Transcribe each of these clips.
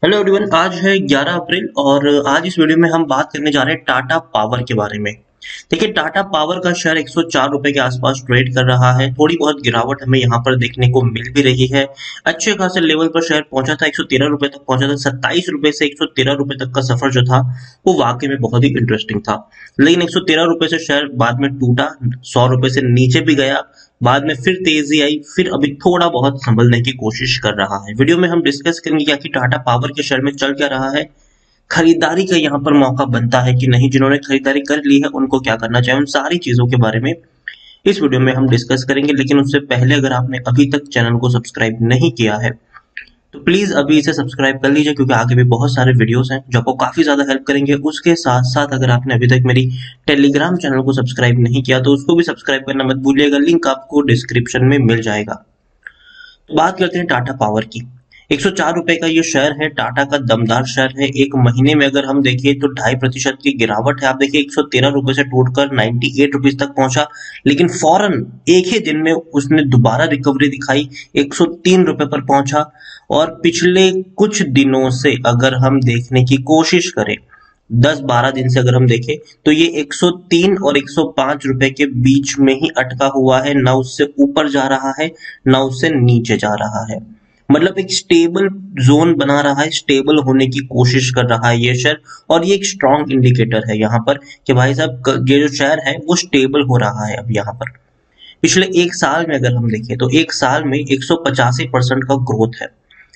Hello everyone, आज है 11 अप्रैल और आज इस वीडियो में हम बात करने जा रहे हैं टाटा पावर के बारे में। देखिए, टाटा पावर का शेयर 104 रुपए के आसपास ट्रेड कर रहा है। थोड़ी बहुत गिरावट हमें यहाँ पर देखने को मिल भी रही है। अच्छे खासे लेवल पर शेयर पहुंचा था, 113 रुपए तक पहुंचा था। 27 रुपए से 113 रुपए तक का सफर जो था वो वाकई में बहुत ही इंटरेस्टिंग था। लेकिन 113 रुपए से शेयर बाद में टूटा, 100 रुपए से नीचे भी गया, बाद में फिर तेजी आई, फिर अभी थोड़ा बहुत संभलने की कोशिश कर रहा है। वीडियो में हम डिस्कस करेंगे कि टाटा पावर के शेयर में चल क्या रहा है, खरीदारी का यहाँ पर मौका बनता है कि नहीं, जिन्होंने खरीदारी कर ली है उनको क्या करना चाहिए, उन सारी चीजों के बारे में इस वीडियो में हम डिस्कस करेंगे। लेकिन उससे पहले अगर आपने अभी तक चैनल को सब्सक्राइब नहीं किया है तो प्लीज अभी इसे सब्सक्राइब कर लीजिए, क्योंकि आगे भी बहुत सारे वीडियोस हैं जो आपको काफी ज्यादा हेल्प करेंगे। उसके साथ साथ अगर आपने अभी तक मेरी टेलीग्राम चैनल को सब्सक्राइब नहीं किया तो उसको भी सब्सक्राइब करना मत भूलिएगा, लिंक आपको डिस्क्रिप्शन में मिल जाएगा। तो बात करते हैं टाटा पावर की। 104 रुपए का ये शेयर है, टाटा का दमदार शेयर है। एक महीने में अगर हम देखें तो 2.5% की गिरावट है। आप देखिए, 113 रुपए से टूटकर 98 रुपीज तक पहुंचा, लेकिन फौरन एक ही दिन में उसने दोबारा रिकवरी दिखाई, 103 रुपए पर पहुंचा। और पिछले कुछ दिनों से अगर हम देखने की कोशिश करें, 10-12 दिन से अगर हम देखें तो ये 103 और 105 रुपए के बीच में ही अटका हुआ है, ना उससे ऊपर जा रहा है ना उससे नीचे जा रहा है। मतलब एक स्टेबल जोन बना रहा है, स्टेबल होने की कोशिश कर रहा है ये शेयर। और ये एक स्ट्रॉन्ग इंडिकेटर है यहाँ पर कि भाई साहब ये जो शेयर है वो स्टेबल हो रहा है। अब यहाँ पर पिछले एक साल में अगर हम देखें तो एक साल में 185% का ग्रोथ है।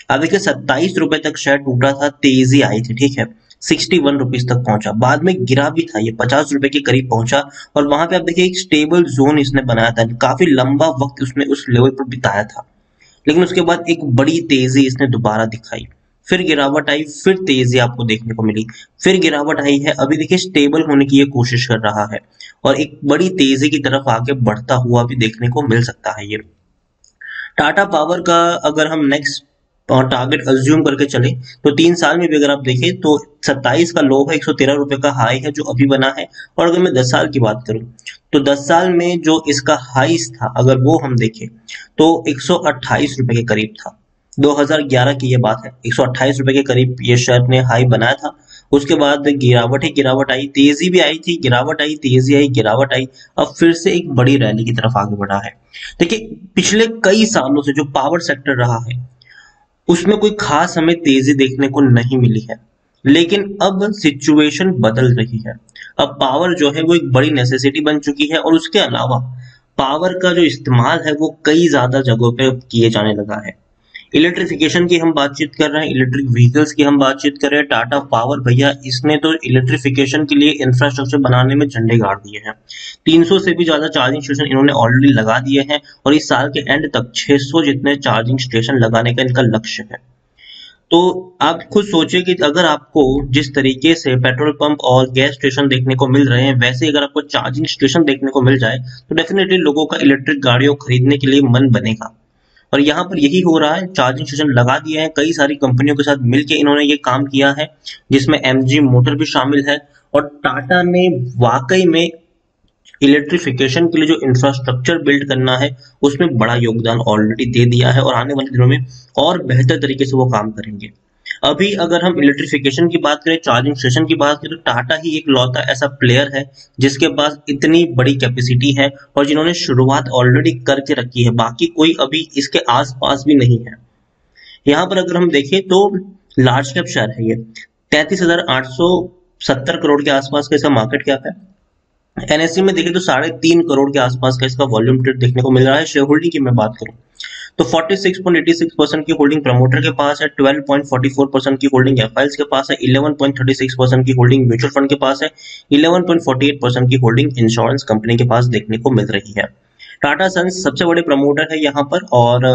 अब देखिए, 27 रुपए तक शेयर टूटा था, तेजी आई थी, ठीक है, 61 रुपीज तक पहुंचा, बाद में गिरा भी था, ये 50 रुपए के करीब पहुंचा। और वहां पे आप देखिए एक स्टेबल जोन इसने बनाया था, काफी लंबा वक्त उसने उस लेवल पर बिताया था। लेकिन उसके बाद एक बड़ी तेजी इसने दोबारा दिखाई, फिर गिरावट आई, फिर तेजी आपको देखने को मिली, फिर गिरावट आई है। अभी देखिए स्टेबल होने की ये कोशिश कर रहा है और एक बड़ी तेजी की तरफ आगे बढ़ता हुआ भी देखने को मिल सकता है ये। टाटा पावर का अगर हम नेक्स्ट टारगेट अज्यूम करके चले तो 3 साल में भी अगर आप देखें तो 27 का लो है, 113 रुपए का हाई है जो अभी बना है। और अगर मैं 10 साल की बात करूं तो 10 साल में जो इसका हाईस था अगर वो हम देखें तो 128 रुपए के करीब था। 2011 की ये बात है, 128 रुपए के करीब ये शेयर ने हाई बनाया था। उसके बाद गिरावट ही गिरावट आई, तेजी भी आई थी, गिरावट आई, तेजी आई, गिरावट आई, अब फिर से एक बड़ी रैली की तरफ आगे बढ़ा है। देखिए, पिछले कई सालों से जो पावर सेक्टर रहा है उसमें कोई खास हमें तेजी देखने को नहीं मिली है। लेकिन अब सिचुएशन बदल रही है। अब पावर जो है वो एक बड़ी नेसेसिटी बन चुकी है और उसके अलावा पावर का जो इस्तेमाल है वो कई ज्यादा जगहों पे किए जाने लगा है। इलेक्ट्रिफिकेशन की हम बातचीत कर रहे हैं, इलेक्ट्रिक व्हीकल्स की हम बातचीत कर रहे हैं। टाटा पावर भैया इसने तो इलेक्ट्रिफिकेशन के लिए इंफ्रास्ट्रक्चर बनाने में झंडे गाड़ दिए हैं। 300 से भी ज्यादा चार्जिंग स्टेशन इन्होंने ऑलरेडी लगा दिए हैं और इस साल के एंड तक 600 जितने चार्जिंग स्टेशन लगाने का इनका लक्ष्य है। तो आप खुद सोचिए कि अगर आपको जिस तरीके से पेट्रोल पंप और गैस स्टेशन देखने को मिल रहे हैं, वैसे ही अगर आपको चार्जिंग स्टेशन देखने को मिल जाए तो डेफिनेटली लोगों का इलेक्ट्रिक गाड़ियों खरीदने के लिए मन बनेगा। और यहाँ पर यही हो रहा है, चार्जिंग स्टेशन लगा दिए हैं, कई सारी कंपनियों के साथ मिलकर इन्होंने ये काम किया है, जिसमें एमजी मोटर भी शामिल है। और टाटा ने वाकई में इलेक्ट्रिफिकेशन के लिए जो इंफ्रास्ट्रक्चर बिल्ड करना है उसमें बड़ा योगदान ऑलरेडी दे दिया है और आने वाले दिनों में और बेहतर तरीके से वो काम करेंगे। अभी अगर हम इलेक्ट्रिफिकेशन की बात करें, चार्जिंग स्टेशन की बात करें, तो टाटा ही एक लौता ऐसा प्लेयर है जिसके पास इतनी बड़ी कैपेसिटी है और जिन्होंने शुरुआत ऑलरेडी करके रखी है। बाकी कोई अभी इसके आसपास भी नहीं है। यहाँ पर अगर हम देखें तो लार्ज कैप शेयर है ये, 33,870 करोड़ के आसपास का इसका मार्केट कैप है। एनएससी में देखें तो 3.5 करोड़ के आसपास का इसका वॉल्यूम ट्रेड देखने को मिल रहा है। शेयर होल्डिंग की मैं बात करूं तो 46.86% की होल्डिंग प्रमोटर के पास है, 12.44% की होल्डिंग एफआईएल्स के पास है, 11.36% की होल्डिंग म्यूचुअल फंड के पास है, 11.48% की होल्डिंग इंश्योरेंस कंपनी के पास देखने को मिल रही है। टाटा सन्स सबसे बड़े प्रमोटर है यहाँ पर और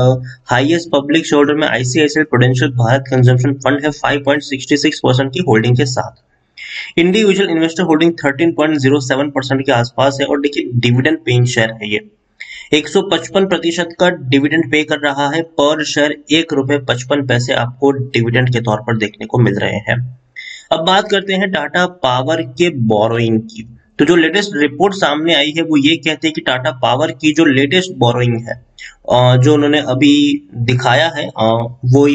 हाईएस्ट पब्लिक शेयर होल्डर में ICICI prudential Bharat consumption fund है 5.66% की होल्डिंग के साथ। इंडिविजुअल इन्वेस्टर होल्डिंग 13.07% के आसपास है। और देखिए, डिविडेंड पेइंग शेयर है ये, 155% का डिविडेंड पे कर रहा है। पर शेयर 1.55 रुपए आपको डिविडेंड के तौर पर देखने को मिल रहे हैं। अब बात करते हैं टाटा पावर के बोरोइंग की। तो जो लेटेस्ट रिपोर्ट सामने आई है वो ये कहती है कि टाटा पावर की जो लेटेस्ट बोरोइंग है, जो उन्होंने अभी दिखाया है, वो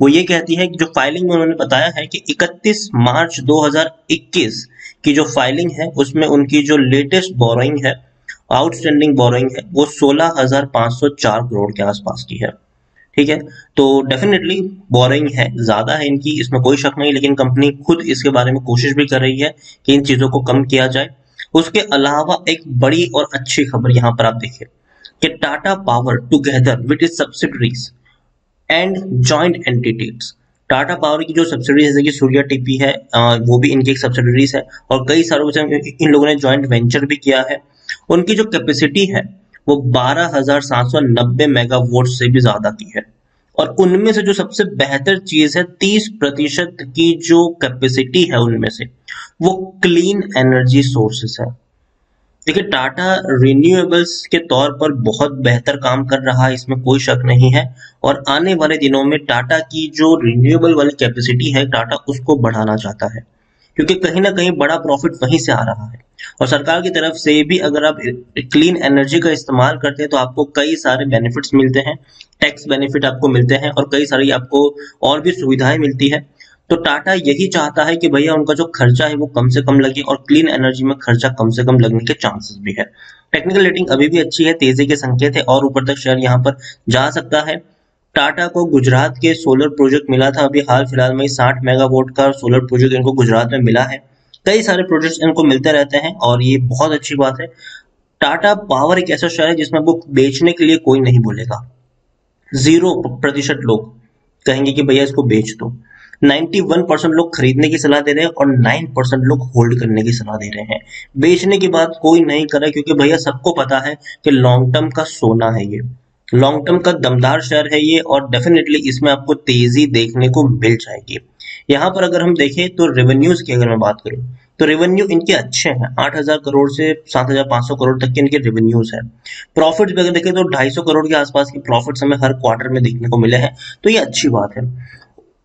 वो ये कहती है कि जो फाइलिंग में उन्होंने बताया है कि 31 मार्च 2021 की जो फाइलिंग है उसमें उनकी जो लेटेस्ट बोरोइंग है, आउटस्टैंडिंग बोरोइंग है, वो 16,504 करोड़ के आसपास की है। ठीक है, तो डेफिनेटली बोरिंग है, ज्यादा है इनकी, इसमें कोई शक नहीं, लेकिन कंपनी खुद इसके बारे में कोशिश भी कर रही है कि इन चीजों को कम किया जाए। उसके अलावा एक बड़ी और अच्छी खबर यहाँ पर आप देखिए कि Tata power together with its subsidiaries and joint entities, Tata power की जो सब्सिडरीज जैसे कि सूर्या टीपी है, वो भी इनकी एक सब्सिडरीज है, और कई सारों से इन लोगों ने जॉइंट वेंचर भी किया है। उनकी जो कैपेसिटी है वो 12,790 मेगावाट से भी ज्यादा की है, और उनमें से जो सबसे बेहतर चीज है 30% की जो कैपेसिटी है उनमें से वो क्लीन एनर्जी सोर्सेस है। देखिए टाटा रिन्यूएबल्स के तौर पर बहुत बेहतर काम कर रहा है, इसमें कोई शक नहीं है, और आने वाले दिनों में टाटा की जो रिन्यूएबल वाली कैपेसिटी है टाटा उसको बढ़ाना चाहता है, क्योंकि कहीं ना कहीं बड़ा प्रॉफिट वहीं से आ रहा है। और सरकार की तरफ से भी अगर आप क्लीन एनर्जी का इस्तेमाल करते हैं तो आपको कई सारे बेनिफिट्स मिलते हैं, टैक्स बेनिफिट आपको मिलते हैं और कई सारी आपको और भी सुविधाएं मिलती है। तो टाटा यही चाहता है कि भैया उनका जो खर्चा है वो कम से कम लगे, और क्लीन एनर्जी में खर्चा कम से कम लगने के चांसेस भी है। टेक्निकल रेटिंग अभी भी अच्छी है, तेजी के संकेत है और ऊपर तक शेयर यहाँ पर जा सकता है। टाटा को गुजरात के सोलर प्रोजेक्ट मिला था, अभी हाल फिलहाल में 60 मेगावाट का सोलर प्रोजेक्ट इनको गुजरात में मिला है। कई सारे प्रोजेक्ट्स इनको मिलते रहते हैं और ये बहुत अच्छी बात है। टाटा पावर एक ऐसा शेयर है जिसमें आपको बेचने के लिए कोई नहीं बोलेगा, 0% लोग कहेंगे कि भैया इसको बेच दो, 91% लोग खरीदने की सलाह दे रहे हैं और 9% लोग होल्ड करने की सलाह दे रहे हैं। बेचने की बात कोई नहीं कर रहा, क्योंकि भैया सबको पता है कि लॉन्ग टर्म का सोना है ये, लॉन्ग टर्म का दमदार शेयर है ये, और डेफिनेटली इसमें आपको तेजी देखने को मिल जाएगी। यहाँ पर अगर हम देखें तो रेवेन्यूज की अगर मैं बात करूं तो रेवेन्यू इनके अच्छे हैं, 8,000 करोड़ से 7,500 करोड़ तक के इनके रेवेन्यूज हैं। प्रॉफिट भी अगर देखें तो 250 करोड़ के आसपास की प्रॉफिट्स हमें हर क्वार्टर में देखने को मिले हैं, तो ये अच्छी बात है।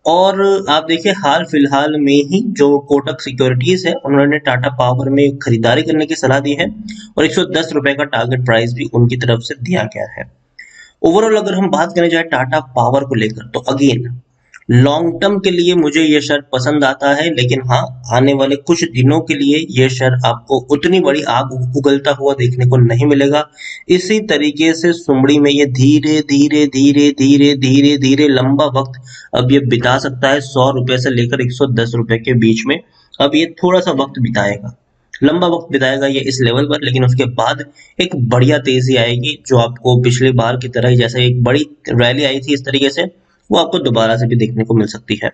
और आप देखिए हाल फिलहाल में ही जो कोटक सिक्योरिटीज है उन्होंने टाटा पावर में खरीदारी करने की सलाह दी है, और 110 रुपए का टारगेट प्राइस भी उनकी तरफ से दिया गया है। ओवरऑल अगर हम बात करें जाए टाटा पावर को लेकर तो अगेन लॉन्ग टर्म के लिए मुझे ये शेयर पसंद आता है, लेकिन हाँ आने वाले कुछ दिनों के लिए ये शेयर आपको उतनी बड़ी आग उगलता हुआ देखने को नहीं मिलेगा। इसी तरीके से सुमड़ी में ये धीरे धीरे धीरे धीरे धीरे धीरे लंबा वक्त अब ये बिता सकता है, 100 रुपए से लेकर 110 रुपए के बीच में अब ये थोड़ा सा वक्त बिताएगा, लंबा वक्त बिताएगा ये इस लेवल पर, लेकिन उसके बाद एक बढ़िया तेजी आएगी जो आपको पिछली बार की तरह ही जैसे एक बड़ी रैली आई थी इस तरीके से वो आपको दोबारा से भी देखने को मिल सकती है।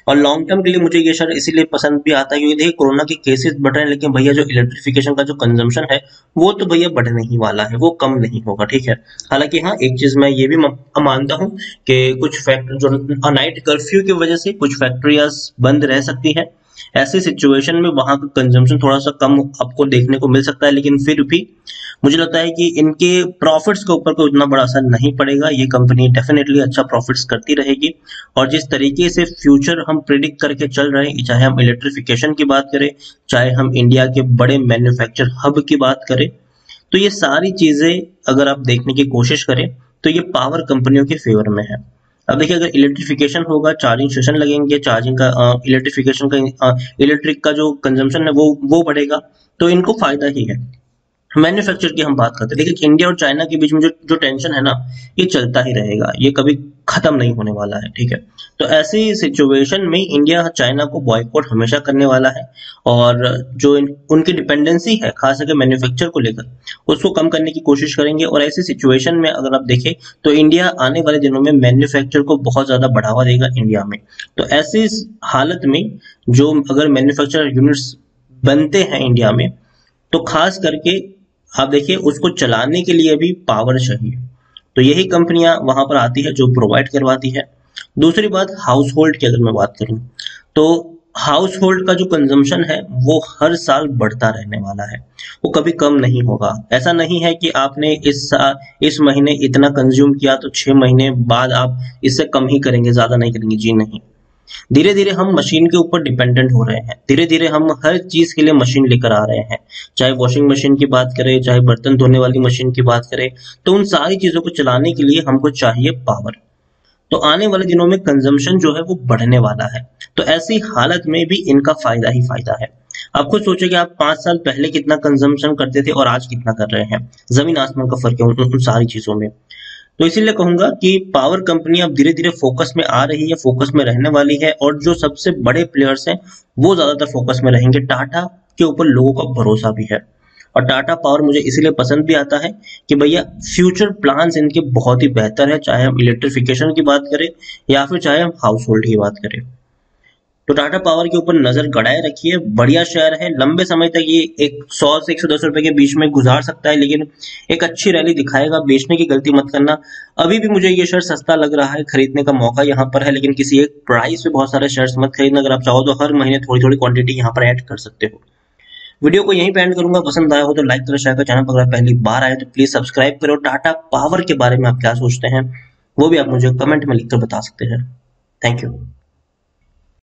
और लॉन्ग टर्म के लिए मुझे ये शेयर इसीलिए पसंद भी आता है क्योंकि देखिए कोरोना के केसेस बढ़ रहे हैं, लेकिन भैया जो इलेक्ट्रिफिकेशन का जो कंजम्पशन है वो तो भैया बढ़ने ही वाला है, वो कम नहीं होगा। ठीक है, हालांकि हाँ एक चीज मैं ये भी मानता हूँ कि कुछ फैक्ट्री जो नाइट कर्फ्यू की वजह से कुछ फैक्ट्रियां बंद रह सकती है, ऐसी सिचुएशन में वहां का कंजम्पशन थोड़ा सा कम आपको देखने को मिल सकता है, लेकिन फिर भी मुझे लगता है कि इनके प्रॉफिट्स के ऊपर कोई उतना बड़ा असर नहीं पड़ेगा। ये कंपनी डेफिनेटली अच्छा प्रॉफिट्स करती रहेगी, और जिस तरीके से फ्यूचर हम प्रिडिक्ट करके चल रहे हैं, चाहे हम इलेक्ट्रिफिकेशन की बात करें, चाहे हम इंडिया के बड़े मैन्युफैक्चर हब की बात करें, तो ये सारी चीजें अगर आप देखने की कोशिश करें तो ये पावर कंपनियों के फेवर में है। अब देखिए अगर इलेक्ट्रिफिकेशन होगा, चार्जिंग स्टेशन लगेंगे, चार्जिंग का इलेक्ट्रिफिकेशन का इलेक्ट्रिक का जो कंजम्पशन है वो बढ़ेगा, तो इनको फायदा ही है। मैन्युफैक्चर की हम बात करते हैं, देखिए इंडिया और चाइना के बीच में जो टेंशन है ना ये चलता ही रहेगा, ये कभी खत्म नहीं होने वाला है। ठीक है, तो ऐसी सिचुएशन में इंडिया चाइना को बॉयकॉट हमेशा करने वाला है, और जो उनकी डिपेंडेंसी है खास करके मैन्युफैक्चर को लेकर उसको कम करने की कोशिश करेंगे। और ऐसी सिचुएशन में अगर आप देखें तो इंडिया आने वाले दिनों में मैन्युफैक्चर को बहुत ज्यादा बढ़ावा देगा इंडिया में। तो ऐसी हालत में जो अगर मैन्युफैक्चर यूनिट्स बनते हैं इंडिया में, तो खास करके आप देखिए उसको चलाने के लिए भी पावर चाहिए, तो यही कंपनियां वहां पर आती है जो प्रोवाइड करवाती है। दूसरी बात हाउस होल्ड की अगर मैं बात करूं तो हाउस होल्ड का जो कंजम्पशन है वो हर साल बढ़ता रहने वाला है, वो कभी कम नहीं होगा। ऐसा नहीं है कि आपने इस महीने इतना कंज्यूम किया तो 6 महीने बाद आप इससे कम ही करेंगे, ज्यादा नहीं करेंगे, जी नहीं। धीरे धीरे हम मशीन के ऊपर डिपेंडेंट हो रहे हैं, धीरे धीरे हम हर चीज के लिए मशीन लेकर आ रहे हैं, चाहे वॉशिंग मशीन की बात करें, चाहे बर्तन धोने वाली मशीन की बात करें, तो उन सारी चीजों को चलाने के लिए हमको चाहिए पावर। तो आने वाले दिनों में कंजम्पशन जो है वो बढ़ने वाला है। तो ऐसी हालत में भी इनका फायदा ही फायदा है। आप खुद सोचिए कि आप 5 साल पहले कितना कंजम्पशन करते थे और आज कितना कर रहे हैं। जमीन आसमान का फर्क है उन सारी चीजों में। तो इसीलिए कहूंगा कि पावर कंपनी अब धीरे धीरे फोकस में आ रही है, फोकस में रहने वाली है, और जो सबसे बड़े प्लेयर्स हैं वो ज्यादातर फोकस में रहेंगे। टाटा के ऊपर लोगों का भरोसा भी है, और टाटा पावर मुझे इसीलिए पसंद भी आता है कि भैया फ्यूचर प्लान्स इनके बहुत ही बेहतर है, चाहे हम इलेक्ट्रिफिकेशन की बात करें या फिर चाहे हम हाउस होल्ड की बात करें। तो टाटा पावर के ऊपर नजर गड़ाए रखिए, बढ़िया शेयर है। लंबे समय तक ये 100 से 110 रुपए के बीच में गुजार सकता है, लेकिन एक अच्छी रैली दिखाएगा। बेचने की गलती मत करना। अभी भी मुझे ये शेयर सस्ता लग रहा है, खरीदने का मौका यहाँ पर है, लेकिन किसी एक प्राइस पे बहुत सारे शेयर्स मत खरीदना। अगर आप चाहो तो हर महीने थोड़ी थोड़ी क्वांटिटी यहाँ पर ऐड कर सकते हो। वीडियो को यहीं पे एंड करूंगा। पसंद आया हो तो लाइक करो, शेयर करो। चैनल पर अगर पहली बार आए तो प्लीज सब्सक्राइब करो। टाटा पावर के बारे में आप क्या सोचते हैं वो भी आप मुझे कमेंट में लिखकर बता सकते हैं। Thank you.